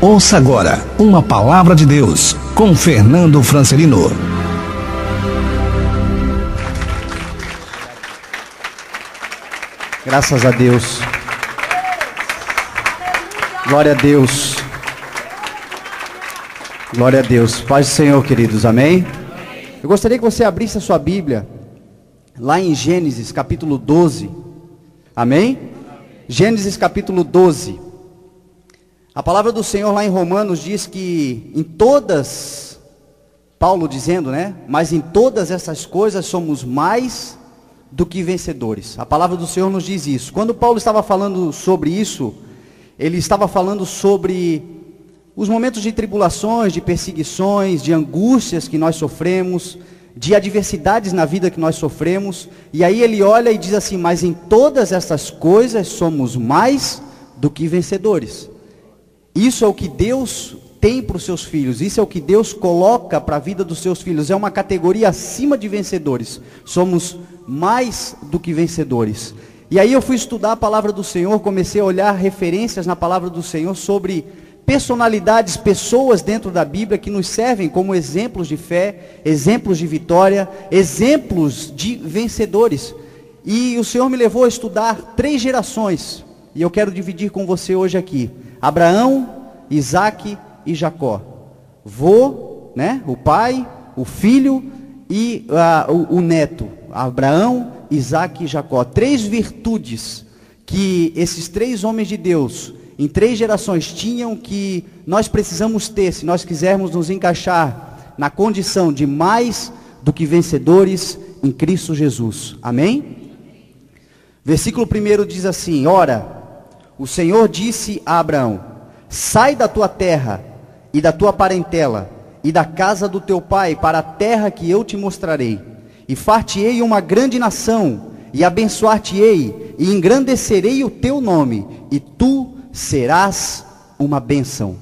Ouça agora uma palavra de Deus com Fernando Francelino. Graças a Deus. Glória a Deus. Glória a Deus. Paz do Senhor, queridos. Amém? Eu gostaria que você abrisse a sua Bíblia lá em Gênesis capítulo 12. Amém? Gênesis capítulo 12. A palavra do Senhor lá em Romanos diz que em todas, Paulo dizendo, né? Mas em todas essas coisas somos mais do que vencedores. A palavra do Senhor nos diz isso. Quando Paulo estava falando sobre isso, ele estava falando sobre os momentos de tribulações, de perseguições, de angústias que nós sofremos, de adversidades na vida que nós sofremos. E aí ele olha e diz assim: mas em todas essas coisas somos mais do que vencedores. Isso é o que Deus tem para os seus filhos, isso é o que Deus coloca para a vida dos seus filhos, é uma categoria acima de vencedores, somos mais do que vencedores. E aí eu fui estudar a palavra do Senhor, comecei a olhar referências na palavra do Senhor sobre personalidades, pessoas dentro da Bíblia que nos servem como exemplos de fé, exemplos de vitória, exemplos de vencedores. E o Senhor me levou a estudar 3 gerações, e eu quero dividir com você hoje aqui: Abraão, Isaque e Jacó. Vô, né? O pai, o filho e o neto. Abraão, Isaque e Jacó. 3 virtudes que esses 3 homens de Deus, em 3 gerações, tinham, que nós precisamos ter, se nós quisermos nos encaixar na condição de mais do que vencedores em Cristo Jesus. Amém? Versículo 1 diz assim: ora, o Senhor disse a Abraão: sai da tua terra e da tua parentela e da casa do teu pai para a terra que eu te mostrarei, e far-te-ei uma grande nação, e abençoar-te-ei, e engrandecerei o teu nome, e tu serás uma bênção.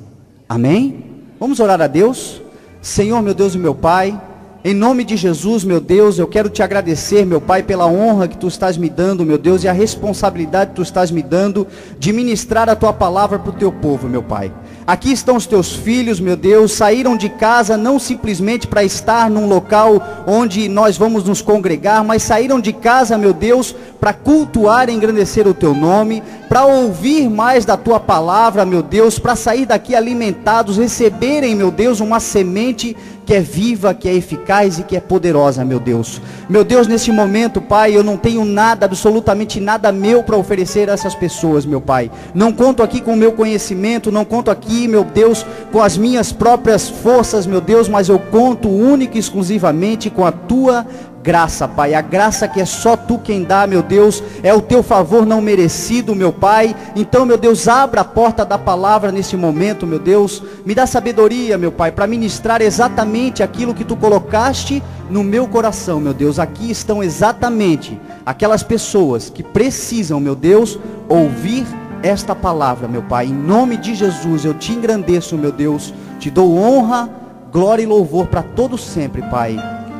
Amém? Vamos orar a Deus. Senhor, meu Deus e meu Pai, em nome de Jesus, meu Deus, eu quero te agradecer, meu Pai, pela honra que tu estás me dando, meu Deus, e a responsabilidade que tu estás me dando de ministrar a tua palavra para o teu povo, meu Pai. Aqui estão os teus filhos, meu Deus, saíram de casa não simplesmente para estar num local onde nós vamos nos congregar, mas saíram de casa, meu Deus, para cultuar e engrandecer o teu nome, para ouvir mais da tua palavra, meu Deus, para sair daqui alimentados, receberem, meu Deus, uma semente que é viva, que é eficaz e que é poderosa, meu Deus. Meu Deus, nesse momento, Pai, eu não tenho nada, absolutamente nada meu para oferecer a essas pessoas, meu Pai. Não conto aqui com o meu conhecimento, não conto aqui, meu Deus, com as minhas próprias forças, meu Deus, mas eu conto única e exclusivamente com a tua graça, Pai. A graça que é só tu quem dá, meu Deus, é o teu favor não merecido, meu Pai. Então, meu Deus, abra a porta da palavra nesse momento, meu Deus. Me dá sabedoria, meu Pai, para ministrar exatamente aquilo que tu colocaste no meu coração, meu Deus. Aqui estão exatamente aquelas pessoas que precisam, meu Deus, ouvir esta palavra, meu Pai. Em nome de Jesus, eu te engrandeço, meu Deus. Te dou honra, glória e louvor para todos sempre, Pai.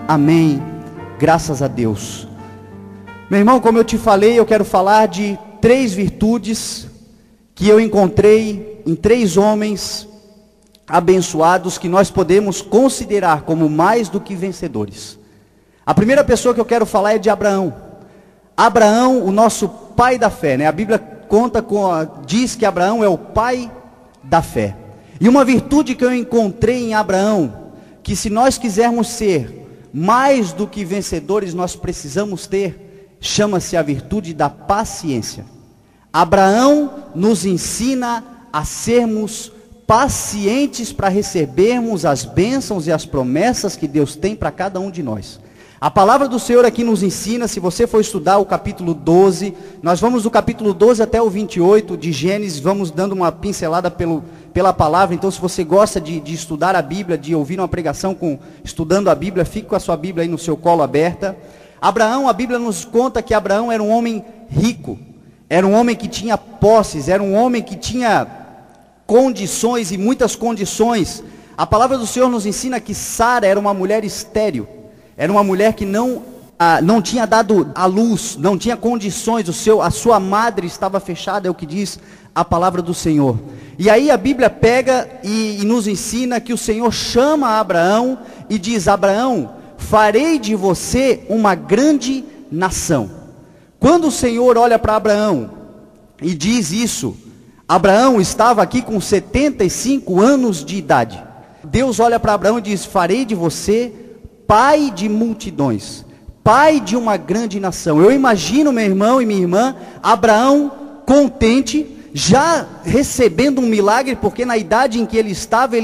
Amém. Graças a Deus. Meu irmão, como eu te falei, eu quero falar de 3 virtudes que eu encontrei em 3 homens abençoados que nós podemos considerar como mais do que vencedores. A primeira pessoa que eu quero falar é de Abraão. Abraão, o nosso pai da fé, né? A Bíblia diz que Abraão é o pai da fé. E uma virtude que eu encontrei em Abraão, que se nós quisermos ser mais do que vencedores, nós precisamos ter, chama-se a virtude da paciência. Abraão nos ensina a sermos pacientes para recebermos as bênçãos e as promessas que Deus tem para cada um de nós. A palavra do Senhor aqui nos ensina, se você for estudar o capítulo 12, nós vamos do capítulo 12 até o 28 de Gênesis, vamos dando uma pincelada pela palavra. Então, se você gosta de estudar a Bíblia, de ouvir uma pregação estudando a Bíblia, fique com a sua Bíblia aí no seu colo aberta. Abraão, a Bíblia nos conta que Abraão era um homem rico, era um homem que tinha posses, era um homem que tinha condições e muitas condições. A palavra do Senhor nos ensina que Sara era uma mulher estéril, era uma mulher que não não tinha dado à luz, não tinha condições, a sua madre estava fechada, é o que diz a palavra do Senhor. E aí a Bíblia pega e nos ensina que o Senhor chama Abraão e diz: Abraão, farei de você uma grande nação. Quando o Senhor olha para Abraão e diz isso, Abraão estava aqui com 75 anos de idade. Deus olha para Abraão e diz: farei de você pai de multidões, pai de uma grande nação. Eu imagino, meu irmão e minha irmã, Abraão contente, já recebendo um milagre, porque na idade em que ele estava,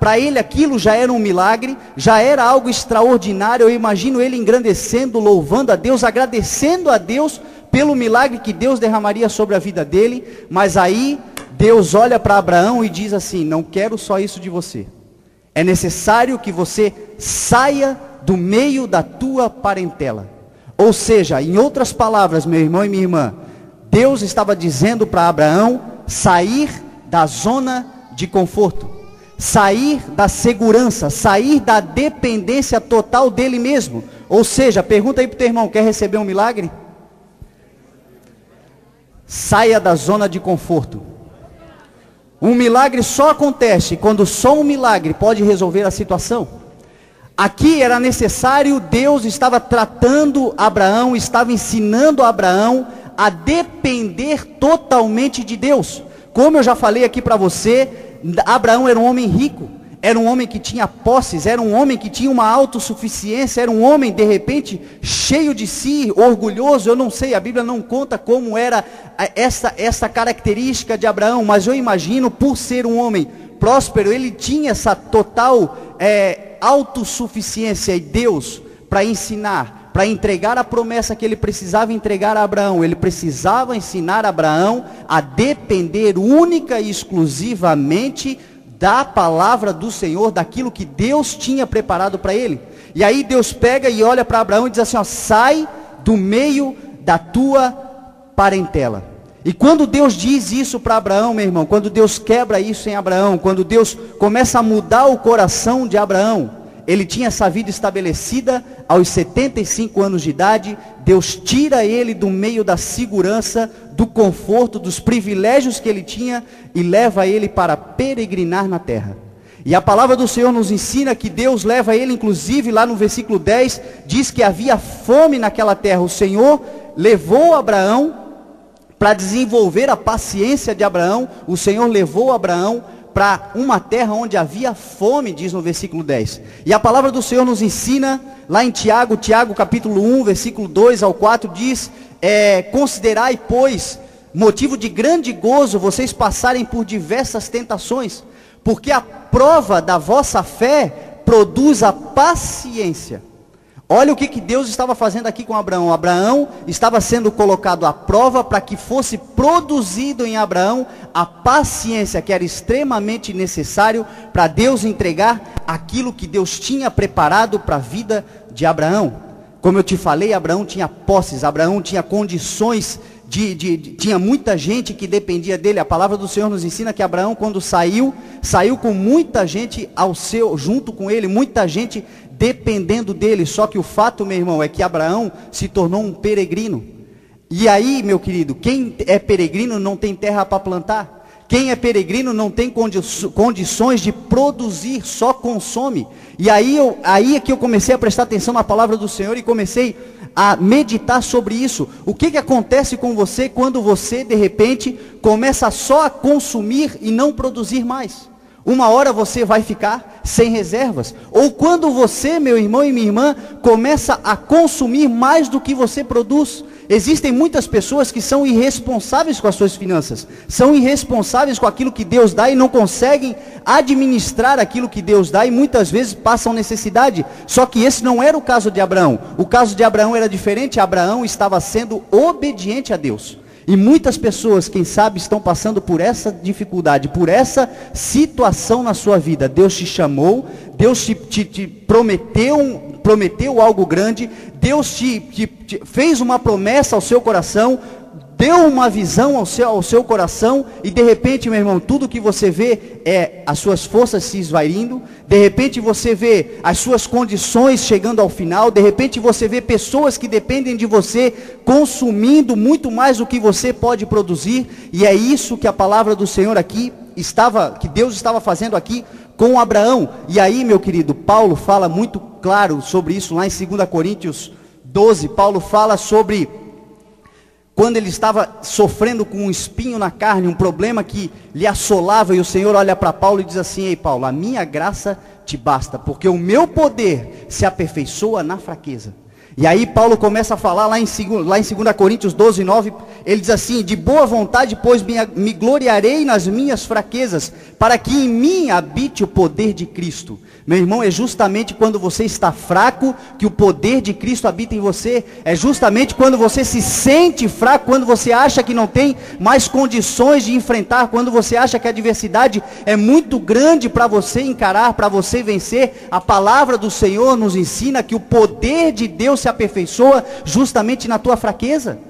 para ele aquilo já era um milagre, já era algo extraordinário. Eu imagino ele engrandecendo, louvando a Deus, agradecendo a Deus pelo milagre que Deus derramaria sobre a vida dele. Mas aí Deus olha para Abraão e diz assim: não quero só isso de você, é necessário que você saia do meio da tua parentela. Ou seja, em outras palavras, meu irmão e minha irmã, Deus estava dizendo para Abraão sair da zona de conforto, sair da segurança, sair da dependência total dele mesmo. Ou seja, pergunta aí para o teu irmão: quer receber um milagre? Saia da zona de conforto. Um milagre só acontece quando só um milagre pode resolver a situação. Aqui era necessário, Deus estava tratando Abraão, estava ensinando Abraão a depender totalmente de Deus. Como eu já falei aqui para você, Abraão era um homem rico, era um homem que tinha posses, era um homem que tinha uma autossuficiência, era um homem de repente cheio de si, orgulhoso. Eu não sei, a Bíblia não conta como era essa característica de Abraão, mas eu imagino, por ser um homem próspero, ele tinha essa total autossuficiência. E Deus, para ensinar, para entregar a promessa que ele precisava entregar a Abraão, ele precisava ensinar a Abraão a depender única e exclusivamente da palavra do Senhor, daquilo que Deus tinha preparado para ele. E aí Deus pega e olha para Abraão e diz assim: ó, sai do meio da tua parentela. E quando Deus diz isso para Abraão, meu irmão, quando Deus quebra isso em Abraão, quando Deus começa a mudar o coração de Abraão, ele tinha essa vida estabelecida. Aos 75 anos de idade, Deus tira ele do meio da segurança, do conforto, dos privilégios que ele tinha, e leva ele para peregrinar na terra. E a palavra do Senhor nos ensina que Deus leva ele, inclusive lá no versículo 10, diz que havia fome naquela terra. O Senhor levou Abraão para desenvolver a paciência de Abraão. O Senhor levou Abraão para uma terra onde havia fome, diz no versículo 10. E a palavra do Senhor nos ensina, lá em Tiago capítulo 1, versículo 2 ao 4, diz: considerai, pois, motivo de grande gozo vocês passarem por diversas tentações, porque a prova da vossa fé produz a paciência. Olha o que Deus estava fazendo aqui com Abraão. Abraão estava sendo colocado à prova para que fosse produzido em Abraão a paciência que era extremamente necessário para Deus entregar aquilo que Deus tinha preparado para a vida de Abraão. Como eu te falei, Abraão tinha posses, Abraão tinha condições, tinha muita gente que dependia dele. A palavra do Senhor nos ensina que Abraão, quando saiu com muita gente junto com ele, muita gente dependendo dele. Só que o fato, meu irmão, é que Abraão se tornou um peregrino. E aí, meu querido, quem é peregrino não tem terra para plantar. Quem é peregrino não tem condições de produzir, só consome. E aí é que eu comecei a prestar atenção na palavra do Senhor e comecei a meditar sobre isso. O que acontece com você quando você, de repente, começa só a consumir e não produzir mais? Uma hora você vai ficar sem reservas. Ou quando você, meu irmão e minha irmã, começa a consumir mais do que você produz. Existem muitas pessoas que são irresponsáveis com as suas finanças, são irresponsáveis com aquilo que Deus dá e não conseguem administrar aquilo que Deus dá, e muitas vezes passam necessidade. Só que esse não era o caso de Abraão. O caso de Abraão era diferente. Abraão estava sendo obediente a Deus. E muitas pessoas, quem sabe, estão passando por essa dificuldade, por essa situação na sua vida. Deus te chamou, Deus te prometeu algo grande, Deus te fez uma promessa ao seu coração, deu uma visão ao seu coração, e de repente, meu irmão, tudo que você vê é as suas forças se esvaindo, de repente você vê as suas condições chegando ao final, de repente você vê pessoas que dependem de você, consumindo muito mais do que você pode produzir, e é isso que a palavra do Senhor aqui que Deus estava fazendo aqui com Abraão. E aí, meu querido, Paulo fala muito claro sobre isso, lá em 2 Coríntios 12, Paulo fala sobre quando ele estava sofrendo com um espinho na carne, um problema que lhe assolava, e o Senhor olha para Paulo e diz assim: ei Paulo, a minha graça te basta, porque o meu poder se aperfeiçoa na fraqueza. E aí Paulo começa a falar lá em 2 Coríntios 12, 9, ele diz assim: de boa vontade, pois me gloriarei nas minhas fraquezas, para que em mim habite o poder de Cristo. Meu irmão, é justamente quando você está fraco que o poder de Cristo habita em você. É justamente quando você se sente fraco, quando você acha que não tem mais condições de enfrentar, quando você acha que a adversidade é muito grande para você encarar, para você vencer. A palavra do Senhor nos ensina que o poder de Deus se aperfeiçoa justamente na tua fraqueza.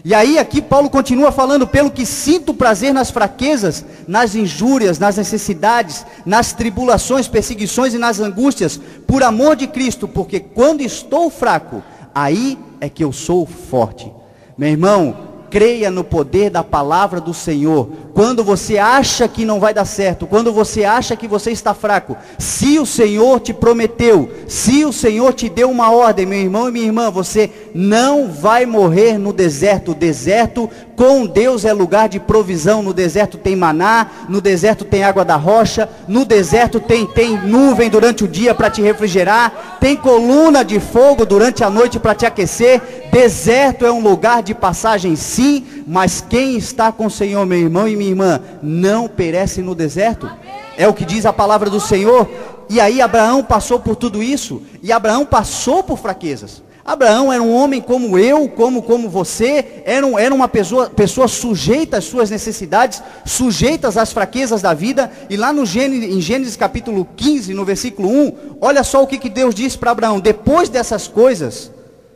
E aí aqui Paulo continua falando: pelo que sinto prazer nas fraquezas, nas injúrias, nas necessidades, nas tribulações, perseguições e nas angústias, por amor de Cristo, porque quando estou fraco, aí é que eu sou forte. Meu irmão, creia no poder da palavra do Senhor. Quando você acha que não vai dar certo, quando você acha que você está fraco, se o Senhor te prometeu, se o Senhor te deu uma ordem, meu irmão e minha irmã, você não vai morrer no deserto. O deserto com Deus é lugar de provisão. No deserto tem maná, no deserto tem água da rocha, no deserto tem nuvem durante o dia para te refrigerar, tem coluna de fogo durante a noite para te aquecer. Deserto é um lugar de passagem, sim, mas quem está com o Senhor, meu irmão e minha irmã, não perece no deserto. É o que diz a palavra do Senhor. E aí Abraão passou por tudo isso, e Abraão passou por fraquezas. Abraão era um homem como eu, como você, era uma pessoa sujeita às suas necessidades, sujeitas às fraquezas da vida. E lá em Gênesis capítulo 15, no versículo 1, olha só o que Deus disse para Abraão: depois dessas coisas,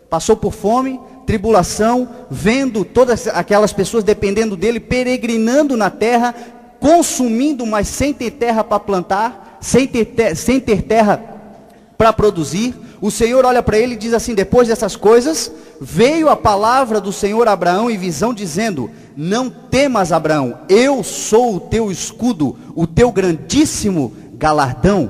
passou por fome, tribulação, vendo todas aquelas pessoas dependendo dele, peregrinando na terra, consumindo, mas sem ter terra para plantar, sem ter terra para produzir. O Senhor olha para ele e diz assim: depois dessas coisas, veio a palavra do Senhor a Abraão em visão, dizendo: não temas, Abraão, eu sou o teu escudo, o teu grandíssimo galardão.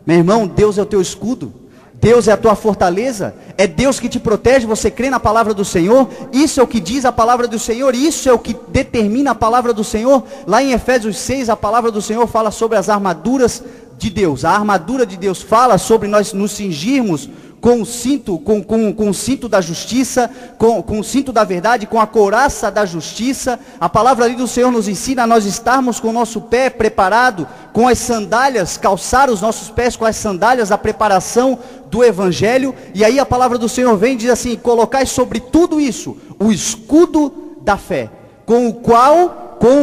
Meu irmão, Deus é o teu escudo, Deus é a tua fortaleza, é Deus que te protege. Você crê na palavra do Senhor? Isso é o que diz a palavra do Senhor, isso é o que determina a palavra do Senhor. Lá em Efésios 6, a palavra do Senhor fala sobre as armaduras de Deus. A armadura de Deus fala sobre nós nos cingirmos com o cinto, com o cinto da justiça, com o cinto da verdade, com a couraça da justiça. A palavra ali do Senhor nos ensina a nós estarmos com o nosso pé preparado, com as sandálias, calçar os nossos pés com as sandálias da preparação do Evangelho. E aí a palavra do Senhor vem e diz assim: colocai sobre tudo isso o escudo da fé, com o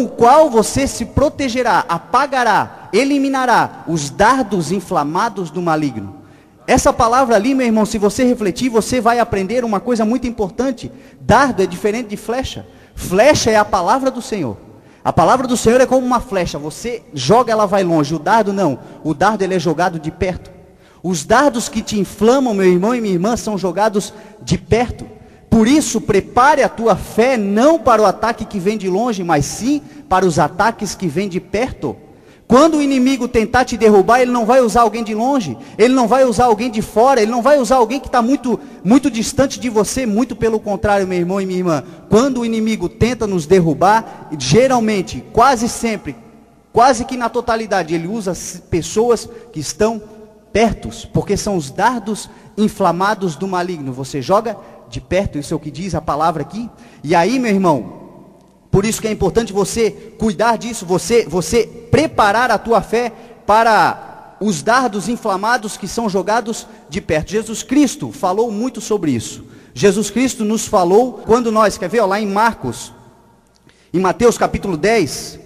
qual você se protegerá, apagará, eliminará os dardos inflamados do maligno. Essa palavra ali, meu irmão, se você refletir, você vai aprender uma coisa muito importante. Dardo é diferente de flecha. Flecha é a palavra do Senhor. A palavra do Senhor é como uma flecha, você joga, ela vai longe. O dardo não, o dardo ele é jogado de perto. Os dardos que te inflamam, meu irmão e minha irmã, são jogados de perto. Por isso, prepare a tua fé não para o ataque que vem de longe, mas sim para os ataques que vêm de perto. Quando o inimigo tentar te derrubar, ele não vai usar alguém de longe, ele não vai usar alguém de fora, ele não vai usar alguém que está muito, muito distante de você. Muito pelo contrário, meu irmão e minha irmã, quando o inimigo tenta nos derrubar, geralmente, quase sempre, quase que na totalidade, ele usa pessoas que estão perto, porque são os dardos inflamados do maligno. Você joga de perto, isso é o que diz a palavra aqui. E aí, meu irmão, por isso que é importante você cuidar disso, você preparar a tua fé para os dardos inflamados que são jogados de perto. Jesus Cristo falou muito sobre isso. Jesus Cristo nos falou quando nós, quer ver, ó, lá em Mateus capítulo 10,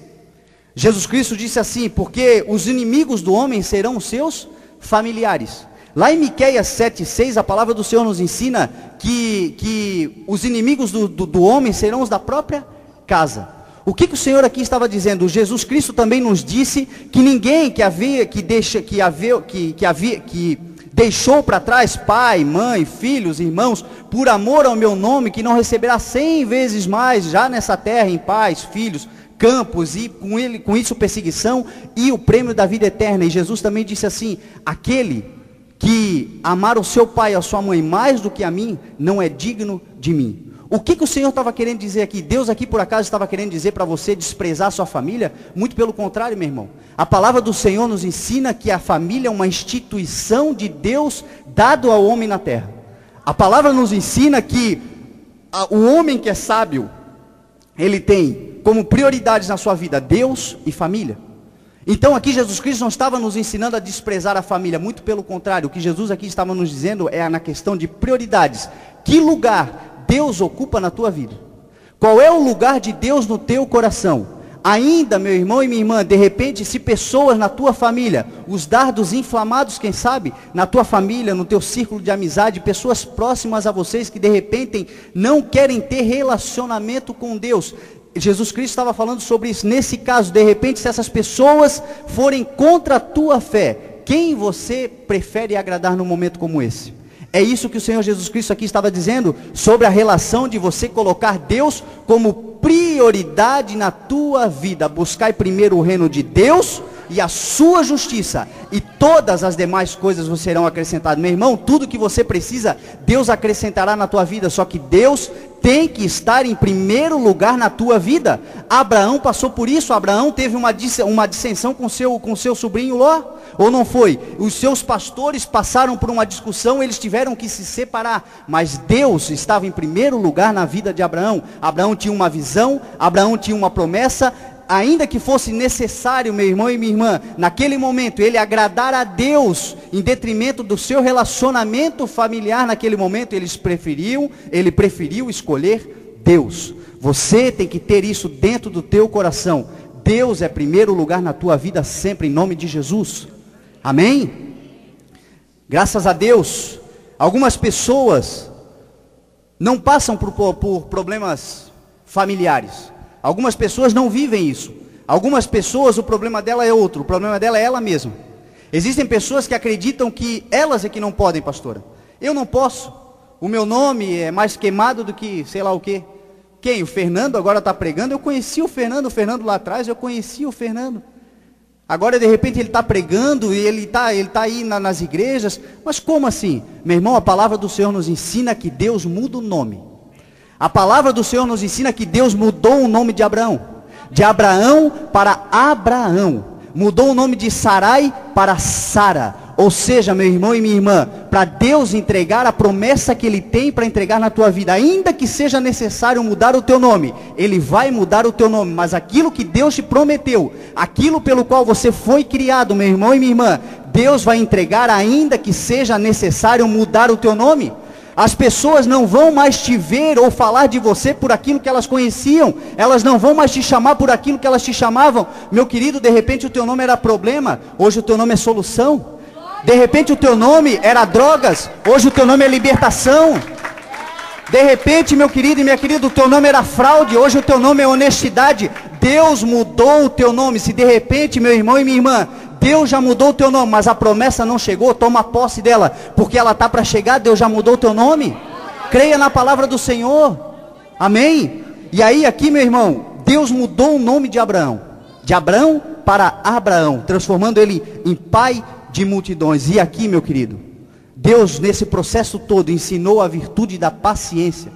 Jesus Cristo disse assim: porque os inimigos do homem serão os seus familiares. Lá em Miqueias 7,6, a palavra do Senhor nos ensina que os inimigos do homem serão os da própria casa. O que o Senhor aqui estava dizendo? Jesus Cristo também nos disse que ninguém que deixou para trás pai, mãe, filhos, irmãos, por amor ao meu nome, que não receberá 100 vezes mais, já nessa terra, em paz, filhos, campos, e com isso perseguição, e o prêmio da vida eterna. E Jesus também disse assim: aquele que amar o seu pai e a sua mãe mais do que a mim, não é digno de mim. O que o Senhor estava querendo dizer aqui? Deus aqui por acaso estava querendo dizer para você desprezar a sua família? Muito pelo contrário, meu irmão. A palavra do Senhor nos ensina que a família é uma instituição de Deus dado ao homem na terra. A palavra nos ensina que o homem que é sábio, ele tem como prioridades na sua vida Deus e família. Então aqui Jesus Cristo não estava nos ensinando a desprezar a família, muito pelo contrário. O que Jesus aqui estava nos dizendo é na questão de prioridades. Que lugar Deus ocupa na tua vida? Qual é o lugar de Deus no teu coração? Ainda, meu irmão e minha irmã, de repente, se pessoas na tua família, os dardos inflamados, quem sabe, na tua família, no teu círculo de amizade, pessoas próximas a vocês que de repente não querem ter relacionamento com Deus. Jesus Cristo estava falando sobre isso. Nesse caso, de repente, se essas pessoas forem contra a tua fé, quem você prefere agradar num momento como esse? É isso que o Senhor Jesus Cristo aqui estava dizendo sobre a relação de você colocar Deus como prioridade na tua vida. Buscai primeiro o reino de Deus e a sua justiça, e todas as demais coisas vos serão acrescentadas. Meu irmão, tudo que você precisa, Deus acrescentará na tua vida, só que Deus tem que estar em primeiro lugar na tua vida. Abraão passou por isso. Abraão teve uma dissensão com seu sobrinho Ló, ou não foi? Os seus pastores passaram por uma discussão, eles tiveram que se separar, mas Deus estava em primeiro lugar na vida de Abraão. Abraão tinha uma visão, Abraão tinha uma promessa. Ainda que fosse necessário, meu irmão e minha irmã, naquele momento, ele agradar a Deus, em detrimento do seu relacionamento familiar, naquele momento, ele preferiu escolher Deus. Você tem que ter isso dentro do teu coração. Deus é primeiro lugar na tua vida sempre, em nome de Jesus. Amém? Graças a Deus, algumas pessoas não passam por problemas familiares. Algumas pessoas não vivem isso. Algumas pessoas, o problema dela é outro. O problema dela é ela mesma. Existem pessoas que acreditam que elas é que não podem, pastora. Eu não posso. O meu nome é mais queimado do que sei lá o quê. Quem? O Fernando agora está pregando. Eu conheci o Fernando lá atrás, eu conheci o Fernando. Agora de repente ele está pregando e ele tá aí nas igrejas. Mas como assim? Meu irmão, a palavra do Senhor nos ensina que Deus muda o nome. A palavra do Senhor nos ensina que Deus mudou o nome de Abraão. De Abraão para Abraão. Mudou o nome de Sarai para Sara. Ou seja, meu irmão e minha irmã, para Deus entregar a promessa que Ele tem para entregar na tua vida, ainda que seja necessário mudar o teu nome, Ele vai mudar o teu nome. Mas aquilo que Deus te prometeu, aquilo pelo qual você foi criado, meu irmão e minha irmã, Deus vai entregar ainda que seja necessário mudar o teu nome. As pessoas não vão mais te ver ou falar de você por aquilo que elas conheciam. Elas não vão mais te chamar por aquilo que elas te chamavam. Meu querido, de repente o teu nome era problema, hoje o teu nome é solução. De repente o teu nome era drogas, hoje o teu nome é libertação. De repente, meu querido e minha querida, o teu nome era fraude, hoje o teu nome é honestidade. Deus mudou o teu nome. Se de repente, meu irmão e minha irmã, Deus já mudou o teu nome, mas a promessa não chegou, toma posse dela, porque ela está para chegar. Deus já mudou o teu nome. Creia na palavra do Senhor. Amém? E aí aqui, meu irmão, Deus mudou o nome de Abraão para Abraão, transformando ele em pai de multidões. E aqui, meu querido, Deus nesse processo todo ensinou a virtude da paciência,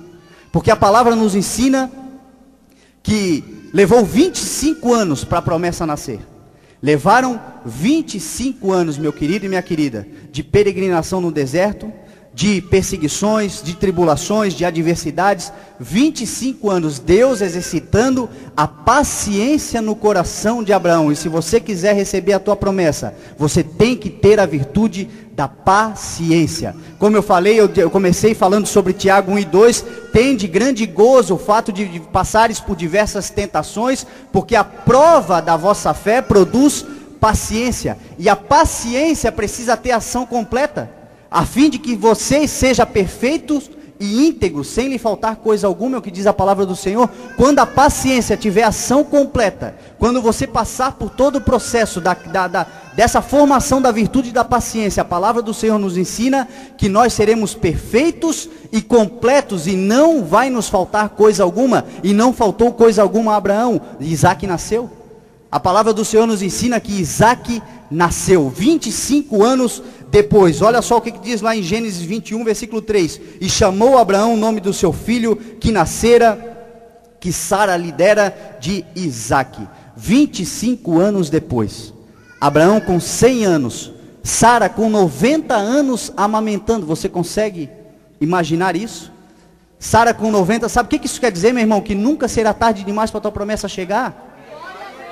porque a palavra nos ensina que levou 25 anos para a promessa nascer. Levaram 25 anos, meu querido e minha querida, de peregrinação no deserto, de perseguições, de tribulações, de adversidades. 25 anos, Deus exercitando a paciência no coração de Abraão. E se você quiser receber a tua promessa, você tem que ter a virtude da paciência. Como eu falei, eu comecei falando sobre Tiago 1 e 2, tem de grande gozo o fato de passares por diversas tentações, porque a prova da vossa fé produz paciência, e a paciência precisa ter ação completa. a fim de que vocês sejam perfeitos e íntegros, sem lhe faltar coisa alguma, é o que diz a palavra do Senhor. Quando a paciência tiver ação completa, quando você passar por todo o processo dessa formação da virtude da paciência, a palavra do Senhor nos ensina que nós seremos perfeitos e completos, e não vai nos faltar coisa alguma, e não faltou coisa alguma a Abraão. Isaac nasceu. A palavra do Senhor nos ensina que Isaac nasceu 25 anos depois. Olha só o que diz lá em Gênesis 21, versículo 3. E chamou Abraão o nome do seu filho que nascera, que Sara lhe dera, de Isaque. 25 anos depois. Abraão com 100 anos. Sara com 90 anos amamentando. Você consegue imaginar isso? Sara com 90, sabe o que isso quer dizer, meu irmão? Que nunca será tarde demais para a tua promessa chegar.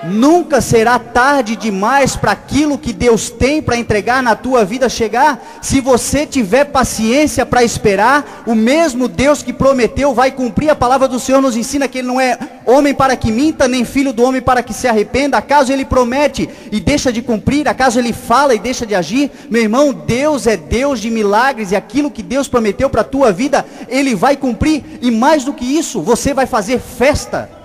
Nunca será tarde demais para aquilo que Deus tem para entregar na tua vida chegar. Se você tiver paciência para esperar, o mesmo Deus que prometeu vai cumprir. A palavra do Senhor nos ensina que Ele não é homem para que minta, nem filho do homem para que se arrependa. Acaso Ele promete e deixa de cumprir? Acaso Ele fala e deixa de agir? Meu irmão, Deus é Deus de milagres, e aquilo que Deus prometeu para a tua vida, Ele vai cumprir. E mais do que isso, você vai fazer festa.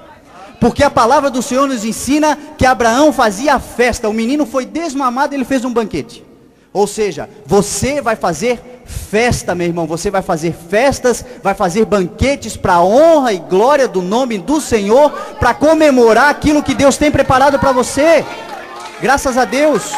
Porque a palavra do Senhor nos ensina que Abraão fazia festa. O menino foi desmamado e ele fez um banquete. Ou seja, você vai fazer festa, meu irmão. Você vai fazer festas, vai fazer banquetes para a honra e glória do nome do Senhor, para comemorar aquilo que Deus tem preparado para você. Graças a Deus.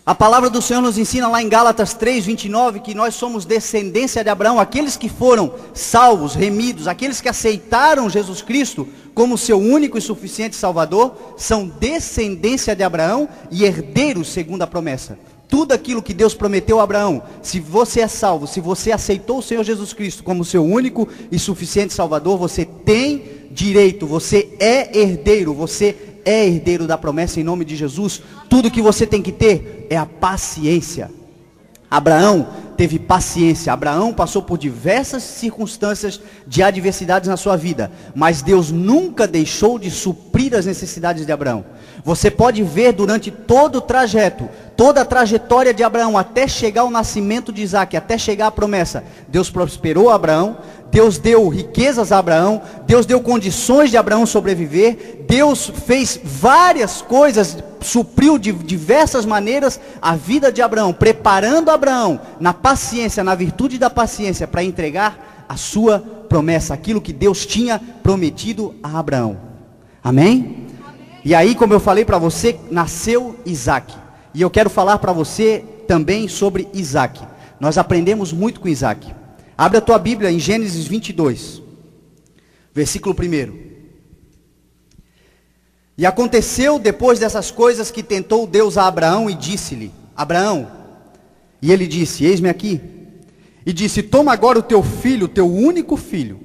A palavra do Senhor nos ensina lá em Gálatas 3:29 que nós somos descendência de Abraão. Aqueles que foram salvos, remidos, aqueles que aceitaram Jesus Cristo como seu único e suficiente Salvador, são descendência de Abraão e herdeiros segundo a promessa. Tudo aquilo que Deus prometeu a Abraão, se você é salvo, se você aceitou o Senhor Jesus Cristo como seu único e suficiente Salvador, você tem direito, você é herdeiro, você é herdeiro da promessa em nome de Jesus. Tudo que você tem que ter é a paciência. Abraão teve paciência. Abraão passou por diversas circunstâncias de adversidades na sua vida, mas Deus nunca deixou de suprir as necessidades de Abraão. Você pode ver durante todo o trajeto, toda a trajetória de Abraão, até chegar ao nascimento de Isaque, até chegar à promessa. Deus prosperou Abraão, Deus deu riquezas a Abraão, Deus deu condições de Abraão sobreviver, Deus fez várias coisas, supriu de diversas maneiras a vida de Abraão, preparando Abraão na paciência, na virtude da paciência, para entregar a sua promessa, aquilo que Deus tinha prometido a Abraão. Amém? E aí, como eu falei para você, nasceu Isaque. E eu quero falar para você também sobre Isaque. Nós aprendemos muito com Isaque. Abre a tua Bíblia em Gênesis 22, versículo 1. E aconteceu depois dessas coisas que tentou Deus a Abraão e disse-lhe: Abraão, e ele disse: eis-me aqui. E disse: toma agora o teu filho, teu único filho,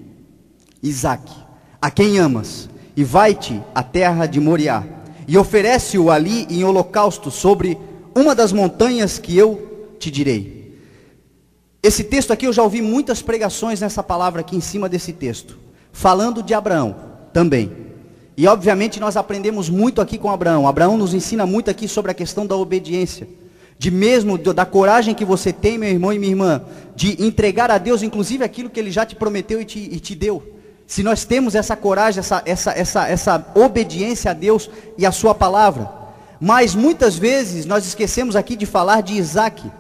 Isaque, a quem amas, e vai-te à terra de Moriá, e oferece-o ali em holocausto sobre uma das montanhas que eu te direi. Esse texto aqui eu já ouvi muitas pregações nessa palavra aqui em cima desse texto, falando de Abraão também. E obviamente nós aprendemos muito aqui com Abraão. Abraão nos ensina muito aqui sobre a questão da obediência, da coragem que você tem, meu irmão e minha irmã, de entregar a Deus inclusive aquilo que Ele já te prometeu e te deu. Se nós temos essa coragem, essa obediência a Deus e a sua palavra. Mas muitas vezes nós esquecemos aqui de falar de Isaque.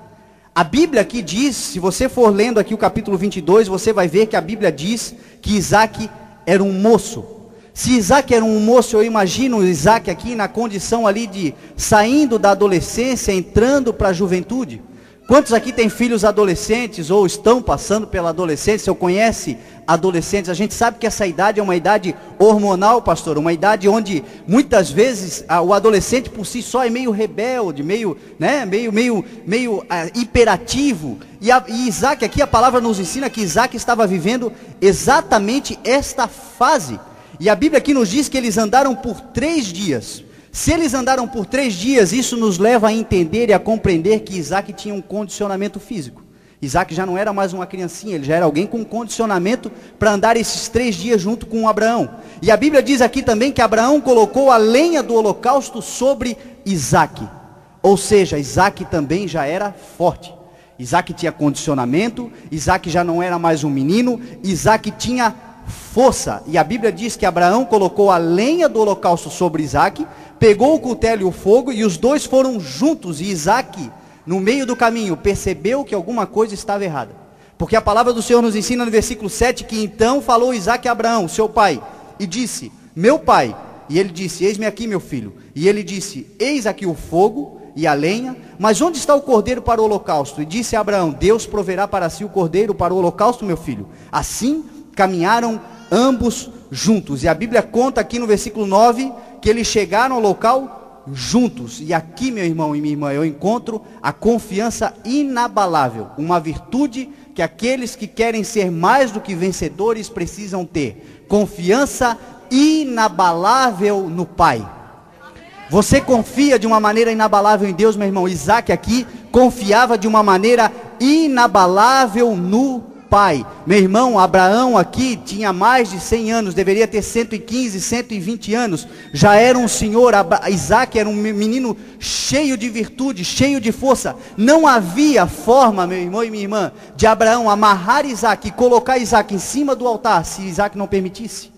A Bíblia aqui diz, se você for lendo aqui o capítulo 22, você vai ver que a Bíblia diz que Isaque era um moço. Se Isaque era um moço, eu imagino Isaque aqui na condição ali de saindo da adolescência, entrando para a juventude. Quantos aqui têm filhos adolescentes ou estão passando pela adolescência ou conhece adolescentes? A gente sabe que essa idade é uma idade hormonal, pastor, uma idade onde muitas vezes o adolescente por si só é meio rebelde, meio hiperativo. E Isaque aqui, a palavra nos ensina que Isaque estava vivendo exatamente esta fase. E a Bíblia aqui nos diz que eles andaram por 3 dias. Se eles andaram por 3 dias, isso nos leva a entender e a compreender que Isaque tinha um condicionamento físico. Isaac já não era mais uma criancinha, ele já era alguém com condicionamento para andar esses 3 dias junto com Abraão. E a Bíblia diz aqui também que Abraão colocou a lenha do holocausto sobre Isaac. Ou seja, Isaac também já era forte. Isaac tinha condicionamento, Isaac já não era mais um menino, Isaac tinha força. E a Bíblia diz que Abraão colocou a lenha do holocausto sobre Isaac, pegou o cutelo e o fogo, e os dois foram juntos. E Isaac, no meio do caminho, percebeu que alguma coisa estava errada. Porque a palavra do Senhor nos ensina no versículo 7, que então falou Isaac a Abraão, seu pai, e disse, meu pai. E ele disse, eis-me aqui, meu filho. E ele disse, eis aqui o fogo e a lenha, mas onde está o cordeiro para o holocausto? E disse a Abraão, Deus proverá para si o cordeiro para o holocausto, meu filho. Assim caminharam ambos juntos. E a Bíblia conta aqui no versículo 9, que eles chegaram ao local juntos. E aqui, meu irmão e minha irmã, eu encontro a confiança inabalável, uma virtude que aqueles que querem ser mais do que vencedores precisam ter. Confiança inabalável no Pai. Você confia de uma maneira inabalável em Deus, meu irmão? Isaac aqui confiava de uma maneira inabalável no Pai. Meu irmão, Abraão aqui tinha mais de 100 anos, deveria ter 115, 120 anos, já era um senhor. Isaac era um menino cheio de virtude, cheio de força. Não havia forma, meu irmão e minha irmã, de Abraão amarrar Isaac e colocar Isaac em cima do altar, se Isaac não permitisse.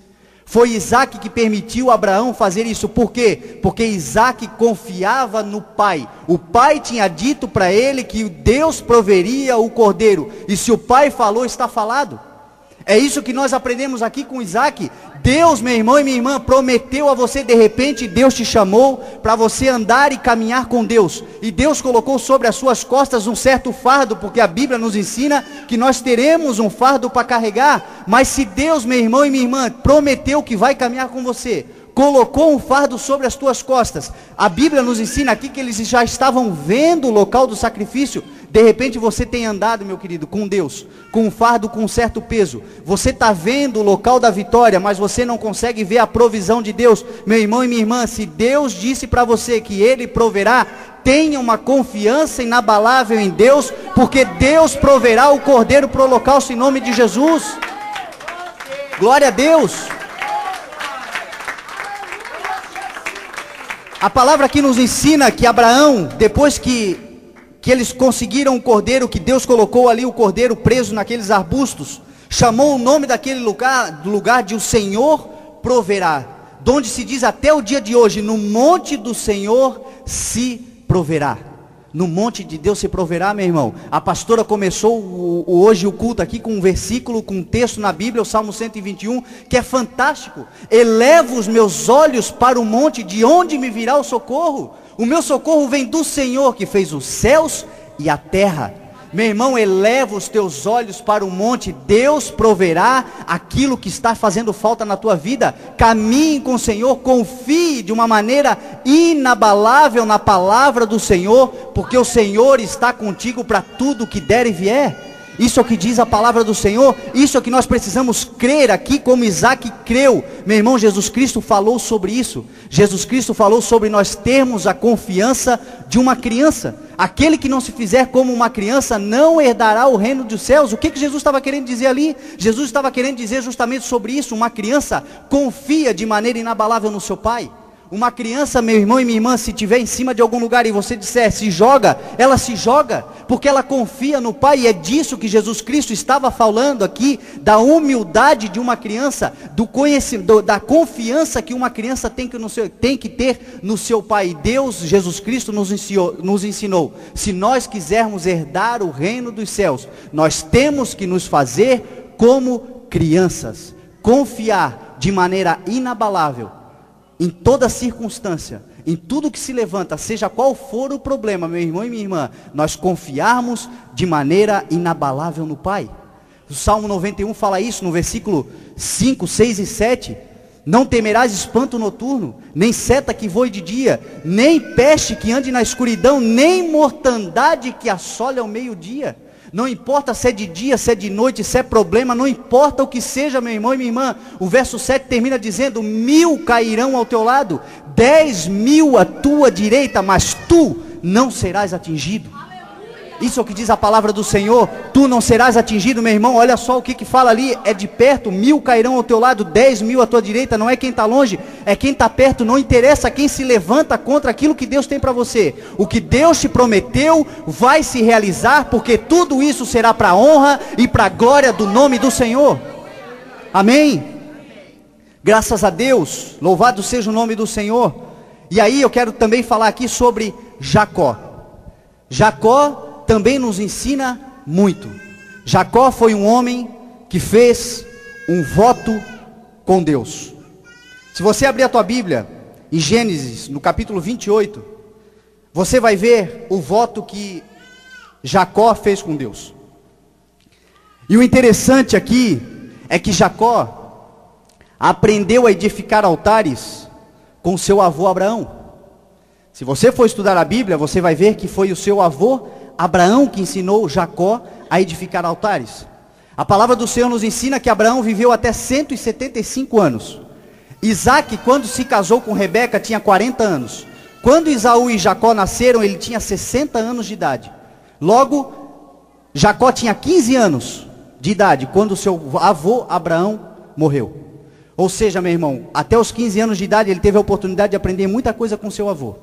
Foi Isaac que permitiu Abraão fazer isso. Por quê? Porque Isaac confiava no pai. O pai tinha dito para ele que Deus proveria o cordeiro. E se o pai falou, está falado. É isso que nós aprendemos aqui com Isaac. Deus, meu irmão e minha irmã, prometeu a você, de repente Deus te chamou para você andar e caminhar com Deus. E Deus colocou sobre as suas costas um certo fardo, porque a Bíblia nos ensina que nós teremos um fardo para carregar. Mas se Deus, meu irmão e minha irmã, prometeu que vai caminhar com você, colocou um fardo sobre as tuas costas, a Bíblia nos ensina aqui que eles já estavam vendo o local do sacrifício. De repente você tem andado, meu querido, com Deus, com um fardo com um certo peso. Você está vendo o local da vitória, mas você não consegue ver a provisão de Deus. Meu irmão e minha irmã, se Deus disse para você que Ele proverá, tenha uma confiança inabalável em Deus, porque Deus proverá o cordeiro para o holocausto em nome de Jesus. Glória a Deus. A palavra aqui nos ensina que Abraão, depois que eles conseguiram o cordeiro, que Deus colocou ali o cordeiro preso naqueles arbustos, chamou o nome daquele lugar de o Senhor proverá, donde se diz até o dia de hoje, no monte do Senhor se proverá. No monte de Deus se proverá, meu irmão. A pastora começou hoje o culto aqui com um versículo, com um texto na Bíblia, o Salmo 121, que é fantástico. Elevo os meus olhos para o monte, de onde me virá o socorro? O meu socorro vem do Senhor, que fez os céus e a terra. Meu irmão, eleva os teus olhos para o monte, Deus proverá aquilo que está fazendo falta na tua vida. Caminhe com o Senhor, confie de uma maneira inabalável na palavra do Senhor, porque o Senhor está contigo para tudo que der e vier. Isso é o que diz a palavra do Senhor, isso é o que nós precisamos crer aqui, como Isaac creu. Meu irmão, Jesus Cristo falou sobre isso. Jesus Cristo falou sobre nós termos a confiança de uma criança. Aquele que não se fizer como uma criança não herdará o reino dos céus. O que Jesus estava querendo dizer ali? Jesus estava querendo dizer justamente sobre isso. Uma criança confia de maneira inabalável no seu pai. Uma criança, meu irmão e minha irmã, se estiver em cima de algum lugar e você disser, se joga, ela se joga, porque ela confia no Pai. E é disso que Jesus Cristo estava falando aqui, da humildade de uma criança, do conhecimento, da confiança que uma criança tem que ter no seu Pai. E Deus, Jesus Cristo nos ensinou, se nós quisermos herdar o reino dos céus, nós temos que nos fazer como crianças, confiar de maneira inabalável, em toda circunstância, em tudo que se levanta, seja qual for o problema, meu irmão e minha irmã, nós confiarmos de maneira inabalável no Pai. O Salmo 91 fala isso no versículo 5, 6 e 7. Não temerás espanto noturno, nem seta que voe de dia, nem peste que ande na escuridão, nem mortandade que assole ao meio-dia. Não importa se é de dia, se é de noite, se é problema, não importa o que seja, meu irmão e minha irmã. O verso 7 termina dizendo, 1000 cairão ao teu lado, 10.000 à tua direita, mas tu não serás atingido. Isso é o que diz a palavra do Senhor. Tu não serás atingido, meu irmão. Olha só o que fala ali. É de perto, 1000 cairão ao teu lado, 10.000 à tua direita. Não é quem está longe, é quem está perto. Não interessa quem se levanta contra aquilo que Deus tem para você. O que Deus te prometeu vai se realizar, porque tudo isso será para a honra e para a glória do nome do Senhor. Amém? Graças a Deus, louvado seja o nome do Senhor. E aí eu quero também falar aqui sobre Jacó. Jacó também nos ensina muito. Jacó foi um homem que fez um voto com Deus. Se você abrir a tua Bíblia, em Gênesis, no capítulo 28, você vai ver o voto que Jacó fez com Deus. E o interessante aqui é que Jacó aprendeu a edificar altares com seu avô Abraão. Se você for estudar a Bíblia, você vai ver que foi o seu avô Abraão que ensinou Jacó a edificar altares. A palavra do Senhor nos ensina que Abraão viveu até 175 anos. Isaac, quando se casou com Rebeca, tinha 40 anos. Quando Esaú e Jacó nasceram, ele tinha 60 anos de idade. Logo, Jacó tinha 15 anos de idade quando seu avô Abraão morreu. Ou seja, meu irmão, até os 15 anos de idade ele teve a oportunidade de aprender muita coisa com seu avô.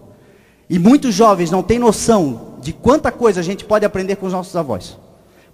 E muitos jovens não têm noção de quanta coisa a gente pode aprender com os nossos avós.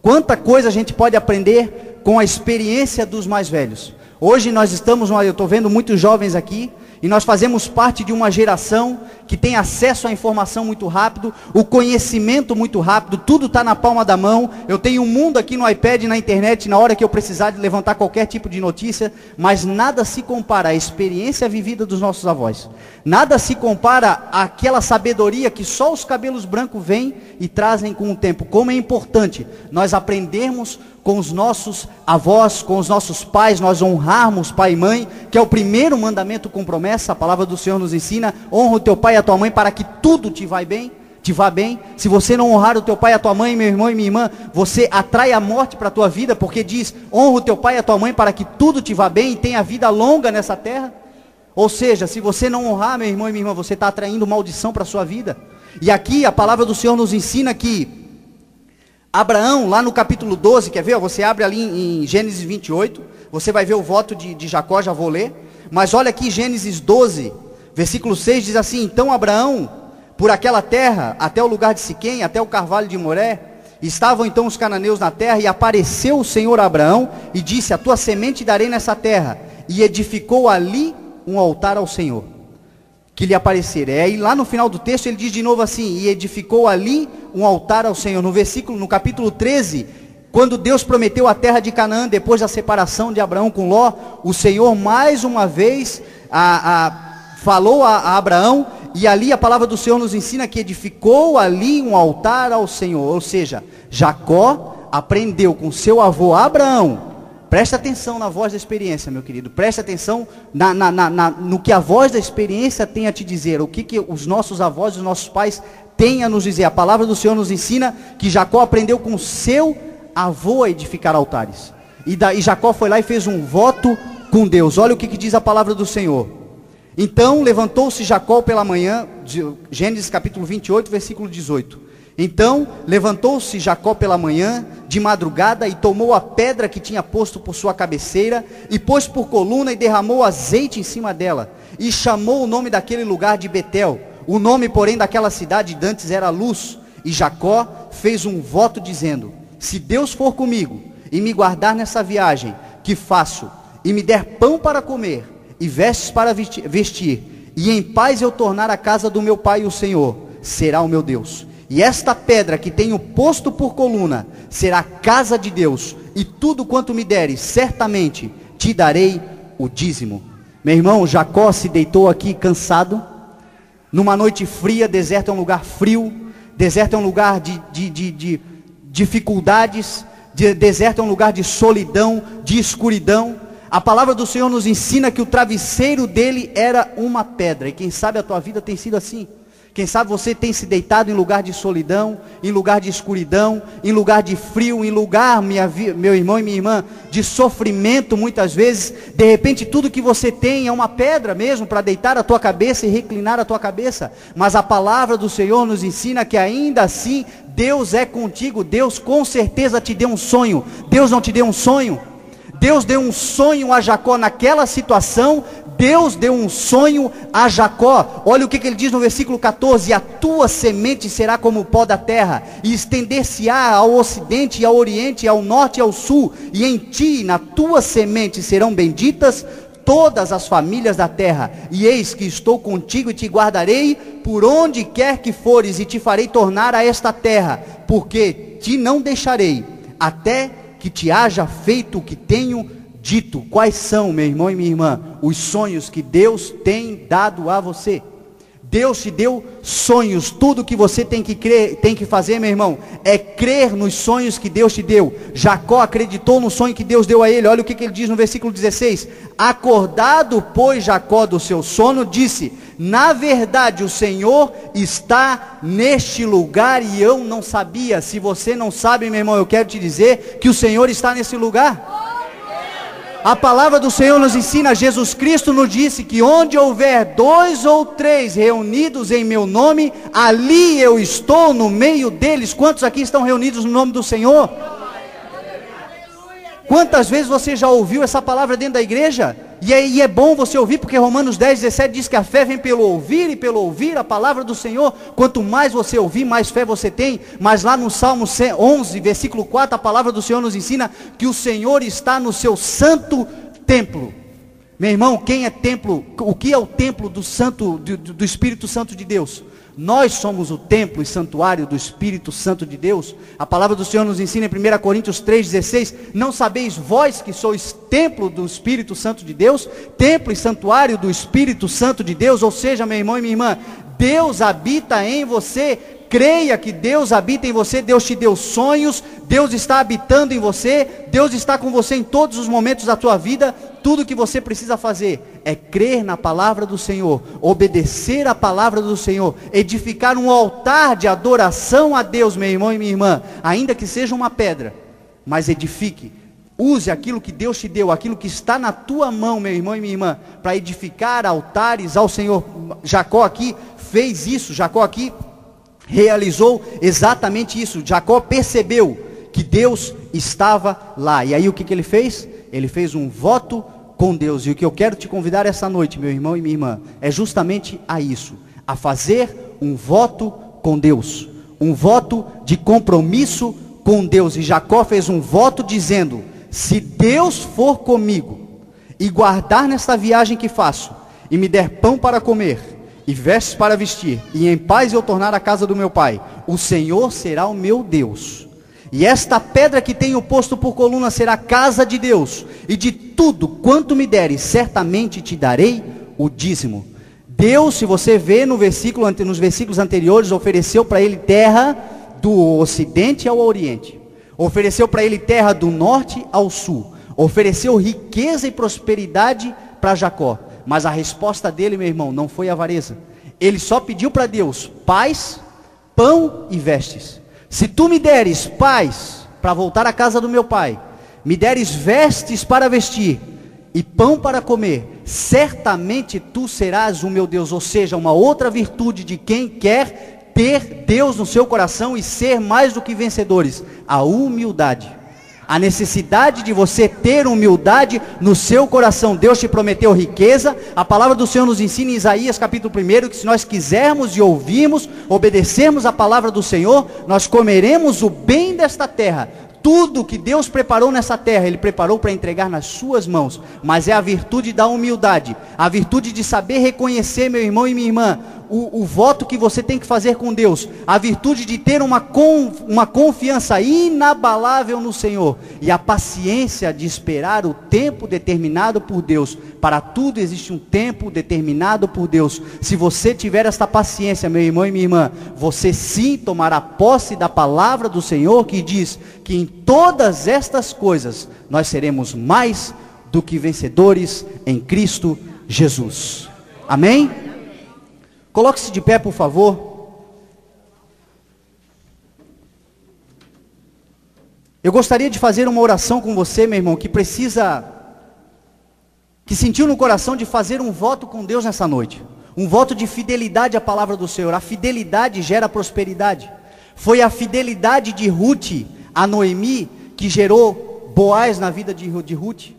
Quanta coisa a gente pode aprender com a experiência dos mais velhos. Hoje nós estamos, eu estou vendo muitos jovens aqui, e nós fazemos parte de uma geração que tem acesso à informação muito rápido, o conhecimento muito rápido, tudo está na palma da mão. Eu tenho um mundo aqui no iPad, na internet, na hora que eu precisar de levantar qualquer tipo de notícia, mas nada se compara à experiência vivida dos nossos avós. Nada se compara àquela sabedoria que só os cabelos brancos vêm e trazem com o tempo. Como é importante nós aprendermos com os nossos avós, com os nossos pais, nós honrarmos pai e mãe, que é o primeiro mandamento com promessa. A palavra do Senhor nos ensina: honra o teu pai e a tua mãe para que tudo te vá bem. Se você não honrar o teu pai e a tua mãe, meu irmão e minha irmã, você atrai a morte para a tua vida, porque diz: honra o teu pai e a tua mãe para que tudo te vá bem e tenha vida longa nessa terra. Ou seja, se você não honrar, meu irmão e minha irmã, você está atraindo maldição para a sua vida. E aqui a palavra do Senhor nos ensina que Abraão, lá no capítulo 12, quer ver? Você abre ali em Gênesis 28, você vai ver o voto de Jacó, já vou ler. Mas olha aqui, Gênesis 12, versículo 6 diz assim: então Abraão, por aquela terra, até o lugar de Siquém, até o carvalho de Moré, estavam então os cananeus na terra, e apareceu o Senhor a Abraão, e disse: a tua semente darei nessa terra, e edificou ali um altar ao Senhor, que lhe aparecera. E aí lá no final do texto ele diz de novo assim: e edificou ali um altar ao Senhor. No capítulo 13, quando Deus prometeu a terra de Canaã, depois da separação de Abraão com Ló, o Senhor mais uma vez falou a Abraão, e ali a palavra do Senhor nos ensina que edificou ali um altar ao Senhor. Ou seja, Jacó aprendeu com seu avô Abraão. Presta atenção na voz da experiência, meu querido. Presta atenção no que a voz da experiência tem a te dizer. O que os nossos avós, os nossos pais têm a nos dizer. A palavra do Senhor nos ensina que Jacó aprendeu com seu avô a edificar altares. E Jacó foi lá e fez um voto com Deus. Olha o que diz a palavra do Senhor. Então levantou-se Jacó pela manhã, Gênesis capítulo 28, versículo 18. Então levantou-se Jacó pela manhã, de madrugada, e tomou a pedra que tinha posto por sua cabeceira, e pôs por coluna, e derramou azeite em cima dela, e chamou o nome daquele lugar de Betel. O nome, porém, daquela cidade dantes era Luz. E Jacó fez um voto dizendo: se Deus for comigo, e me guardar nessa viagem que faço, e me der pão para comer, e vestes para vestir, e em paz eu tornar a casa do meu pai o Senhor, será o meu Deus. E esta pedra que tenho posto por coluna será a casa de Deus, e tudo quanto me deres, certamente te darei o dízimo. Meu irmão, Jacó se deitou aqui cansado, numa noite fria. Deserto é um lugar frio, deserto é um lugar de dificuldades, deserto é um lugar de solidão, de escuridão. A palavra do Senhor nos ensina que o travesseiro dele era uma pedra, e quem sabe a tua vida tem sido assim. Quem sabe você tem se deitado em lugar de solidão, em lugar de escuridão, em lugar de frio, em lugar, meu irmão e minha irmã, de sofrimento muitas vezes. De repente tudo que você tem é uma pedra mesmo para deitar a tua cabeça e reclinar a tua cabeça. Mas a palavra do Senhor nos ensina que ainda assim Deus é contigo. Deus com certeza te deu um sonho. Deus não te deu um sonho? Deus deu um sonho a Jacó naquela situação. Deus deu um sonho a Jacó. Olha o que ele diz no versículo 14: a tua semente será como o pó da terra, e estender-se-á ao ocidente e ao oriente, ao norte e ao sul, e em ti, na tua semente, serão benditas todas as famílias da terra. E eis que estou contigo e te guardarei por onde quer que fores, e te farei tornar a esta terra, porque te não deixarei, até que te haja feito o que tenho dito. Quais são, meu irmão e minha irmã, os sonhos que Deus tem dado a você? Deus te deu sonhos. Tudo que você tem que crer, tem que fazer, meu irmão, é crer nos sonhos que Deus te deu. Jacó acreditou no sonho que Deus deu a ele. Olha o que ele diz no versículo 16: acordado, pois, Jacó do seu sono, disse: na verdade o Senhor está neste lugar e eu não sabia. Se você não sabe, meu irmão, eu quero te dizer que o Senhor está nesse lugar. A palavra do Senhor nos ensina, Jesus Cristo nos disse que onde houver 2 ou 3 reunidos em meu nome, ali eu estou no meio deles. Quantos aqui estão reunidos no nome do Senhor? Quantas vezes você já ouviu essa palavra dentro da igreja? E é bom você ouvir, porque Romanos 10:17 diz que a fé vem pelo ouvir, e pelo ouvir a palavra do Senhor. Quanto mais você ouvir, mais fé você tem. Mas lá no Salmo 11, versículo 4, a palavra do Senhor nos ensina que o Senhor está no seu santo templo. Meu irmão, quem é templo? O que é o templo do Espírito Santo de Deus? Nós somos o templo e santuário do Espírito Santo de Deus. A palavra do Senhor nos ensina em 1 Coríntios 3,16: não sabeis vós que sois templo do Espírito Santo de Deus? Templo e santuário do Espírito Santo de Deus. Ou seja, meu irmão e minha irmã, Deus habita em você. Creia que Deus habita em você. Deus te deu sonhos, Deus está habitando em você, Deus está com você em todos os momentos da tua vida. Tudo que você precisa fazer é crer na palavra do Senhor, obedecer a palavra do Senhor, edificar um altar de adoração a Deus, meu irmão e minha irmã, ainda que seja uma pedra, mas edifique. Use aquilo que Deus te deu, aquilo que está na tua mão, meu irmão e minha irmã, para edificar altares ao Senhor. Jacó aqui fez isso. Jacó aqui realizou exatamente isso. Jacó percebeu que Deus estava lá, e aí o que ele fez? Ele fez um voto com Deus. E o que eu quero te convidar essa noite, meu irmão e minha irmã, é justamente a isso, a fazer um voto com Deus, um voto de compromisso com Deus. E Jacó fez um voto dizendo: se Deus for comigo e guardar nesta viagem que faço, e me der pão para comer e vestes para vestir, e em paz eu tornar a casa do meu pai, o Senhor será o meu Deus, e esta pedra que tenho posto por coluna será a casa de Deus, e de tudo quanto me deres, certamente te darei o dízimo. Deus, se você vê nos versículos anteriores, ofereceu para ele terra do ocidente ao oriente, ofereceu para ele terra do norte ao sul, ofereceu riqueza e prosperidade para Jacó. Mas a resposta dele, meu irmão, não foi avareza. Ele só pediu para Deus paz, pão e vestes. Se tu me deres paz para voltar à casa do meu pai, me deres vestes para vestir e pão para comer, certamente tu serás o meu Deus. Ou seja, uma outra virtude de quem quer ter Deus no seu coração e ser mais do que vencedores: a humildade. A necessidade de você ter humildade no seu coração. Deus te prometeu riqueza. A palavra do Senhor nos ensina em Isaías capítulo 1, que se nós quisermos e ouvirmos, obedecermos a palavra do Senhor, nós comeremos o bem desta terra. Tudo que Deus preparou nessa terra, Ele preparou para entregar nas suas mãos. Mas é a virtude da humildade, a virtude de saber reconhecer, meu irmão e minha irmã, o voto que você tem que fazer com Deus, a virtude de ter uma confiança inabalável no Senhor, e a paciência de esperar o tempo determinado por Deus. Para tudo existe um tempo determinado por Deus. Se você tiver esta paciência, meu irmão e minha irmã, você sim tomará posse da palavra do Senhor, que diz que em todas estas coisas nós seremos mais do que vencedores em Cristo Jesus. Amém? Coloque-se de pé, por favor. Eu gostaria de fazer uma oração com você, meu irmão, que sentiu no coração de fazer um voto com Deus nessa noite. Um voto de fidelidade à palavra do Senhor. A fidelidade gera prosperidade. Foi a fidelidade de Ruth a Noemi que gerou Boaz na vida de Ruth,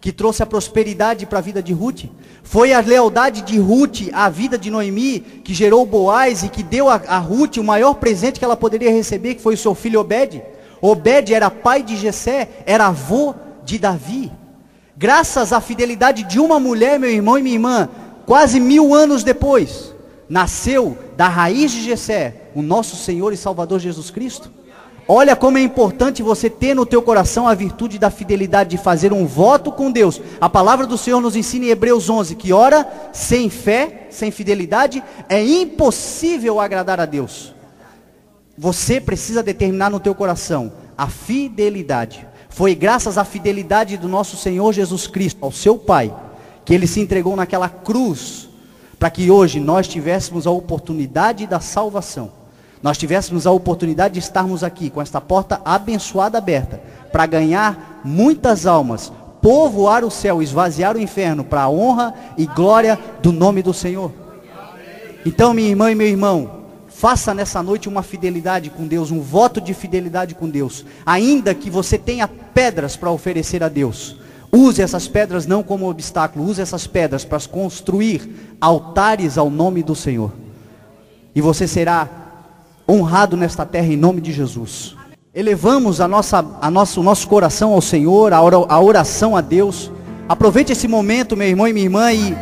que trouxe a prosperidade para a vida de Ruth. Foi a lealdade de Ruth à vida de Noemi que gerou Boaz e que deu a Ruth o maior presente que ela poderia receber, que foi o seu filho Obed. Obed era pai de Jessé, era avô de Davi. Graças à fidelidade de uma mulher, meu irmão e minha irmã, quase 1000 anos depois, nasceu da raiz de Jessé o nosso Senhor e Salvador Jesus Cristo. Olha como é importante você ter no teu coração a virtude da fidelidade de fazer um voto com Deus. A palavra do Senhor nos ensina em Hebreus 11 que ora sem fé, sem fidelidade, é impossível agradar a Deus. Você precisa determinar no teu coração a fidelidade. Foi graças à fidelidade do nosso Senhor Jesus Cristo, ao seu Pai, que Ele se entregou naquela cruz, para que hoje nós tivéssemos a oportunidade da salvação. Nós tivéssemos a oportunidade de estarmos aqui com esta porta abençoada aberta, para ganhar muitas almas, povoar o céu, esvaziar o inferno, para a honra e glória do nome do Senhor. Então, minha irmã e meu irmão, faça nessa noite uma fidelidade com Deus, um voto de fidelidade com Deus, ainda que você tenha pedras para oferecer a Deus. Use essas pedras não como obstáculo, use essas pedras para construir altares ao nome do Senhor. E você será honrado nesta terra em nome de Jesus. Elevamos o nosso coração ao Senhor, a oração a Deus. Aproveite esse momento, meu irmão e minha irmã, e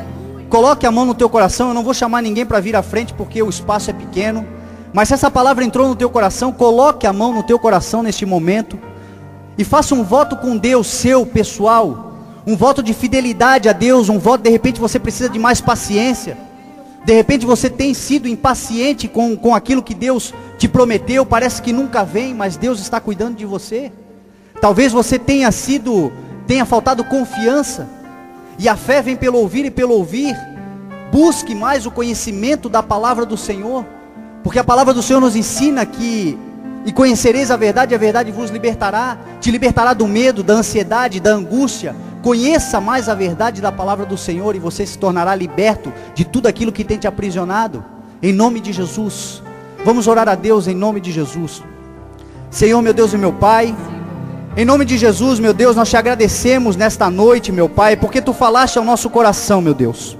coloque a mão no teu coração. Eu não vou chamar ninguém para vir à frente, porque o espaço é pequeno. Mas se essa palavra entrou no teu coração, coloque a mão no teu coração neste momento. E faça um voto com Deus seu, pessoal. Um voto de fidelidade a Deus. Um voto, de repente você precisa de mais paciência. De repente você tem sido impaciente com aquilo que Deus te prometeu. Parece que nunca vem, mas Deus está cuidando de você. Talvez você tenha faltado confiança. E a fé vem pelo ouvir e pelo ouvir. Busque mais o conhecimento da palavra do Senhor. Porque a palavra do Senhor nos ensina que: e conhecereis a verdade vos libertará. Te libertará do medo, da ansiedade, da angústia. Conheça mais a verdade da palavra do Senhor e você se tornará liberto de tudo aquilo que tem te aprisionado. Em nome de Jesus. Vamos orar a Deus em nome de Jesus. Senhor, meu Deus e meu Pai, em nome de Jesus, meu Deus, nós te agradecemos nesta noite, meu Pai, porque tu falaste ao nosso coração, meu Deus.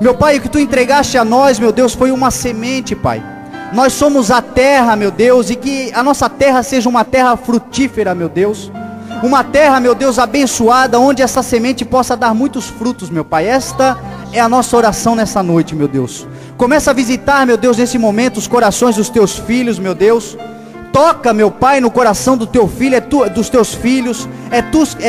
Meu Pai, o que tu entregaste a nós, meu Deus, foi uma semente, Pai. Nós somos a terra, meu Deus, e que a nossa terra seja uma terra frutífera, meu Deus. Uma terra, meu Deus, abençoada, onde essa semente possa dar muitos frutos, meu Pai. Esta é a nossa oração nessa noite, meu Deus. Começa a visitar, meu Deus, nesse momento, os corações dos teus filhos, meu Deus. Toca, meu Pai, no coração do teu filho, dos teus filhos. É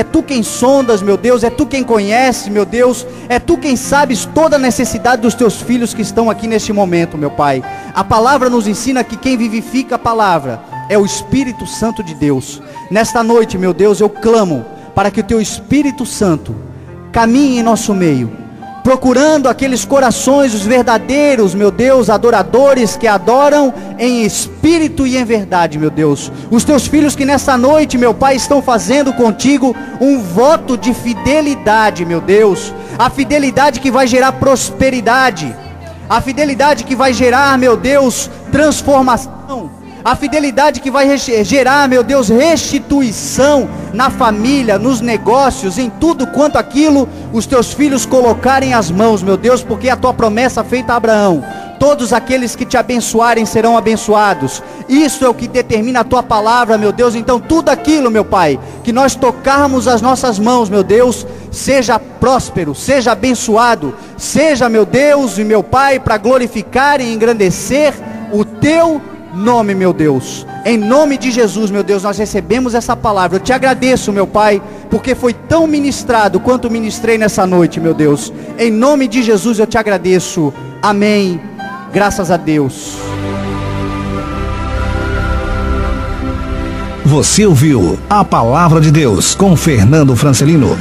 tu quem sondas, meu Deus. É tu quem conhece, meu Deus. É tu quem sabes toda a necessidade dos teus filhos que estão aqui neste momento, meu Pai. A palavra nos ensina que quem vivifica a palavra é o Espírito Santo de Deus. Nesta noite, meu Deus, eu clamo para que o teu Espírito Santo caminhe em nosso meio, procurando aqueles corações, os verdadeiros, meu Deus, adoradores que adoram em espírito e em verdade, meu Deus. Os teus filhos que nessa noite, meu Pai, estão fazendo contigo um voto de fidelidade, meu Deus. A fidelidade que vai gerar prosperidade, a fidelidade que vai gerar, meu Deus, transformação, a fidelidade que vai gerar, meu Deus, restituição na família, nos negócios, em tudo quanto aquilo os teus filhos colocarem as mãos, meu Deus, porque a tua promessa feita a Abraão: todos aqueles que te abençoarem serão abençoados. Isso é o que determina a tua palavra, meu Deus. Então tudo aquilo, meu Pai, que nós tocarmos as nossas mãos, meu Deus, seja próspero, seja abençoado, seja, meu Deus e meu Pai, para glorificar e engrandecer o teu nome, meu Deus. Em nome de Jesus, meu Deus, nós recebemos essa palavra. Eu te agradeço, meu Pai, porque foi tão ministrado quanto ministrei nessa noite, meu Deus. Em nome de Jesus eu te agradeço. Amém. Graças a Deus. Você ouviu a Palavra de Deus com Fernando Francelino.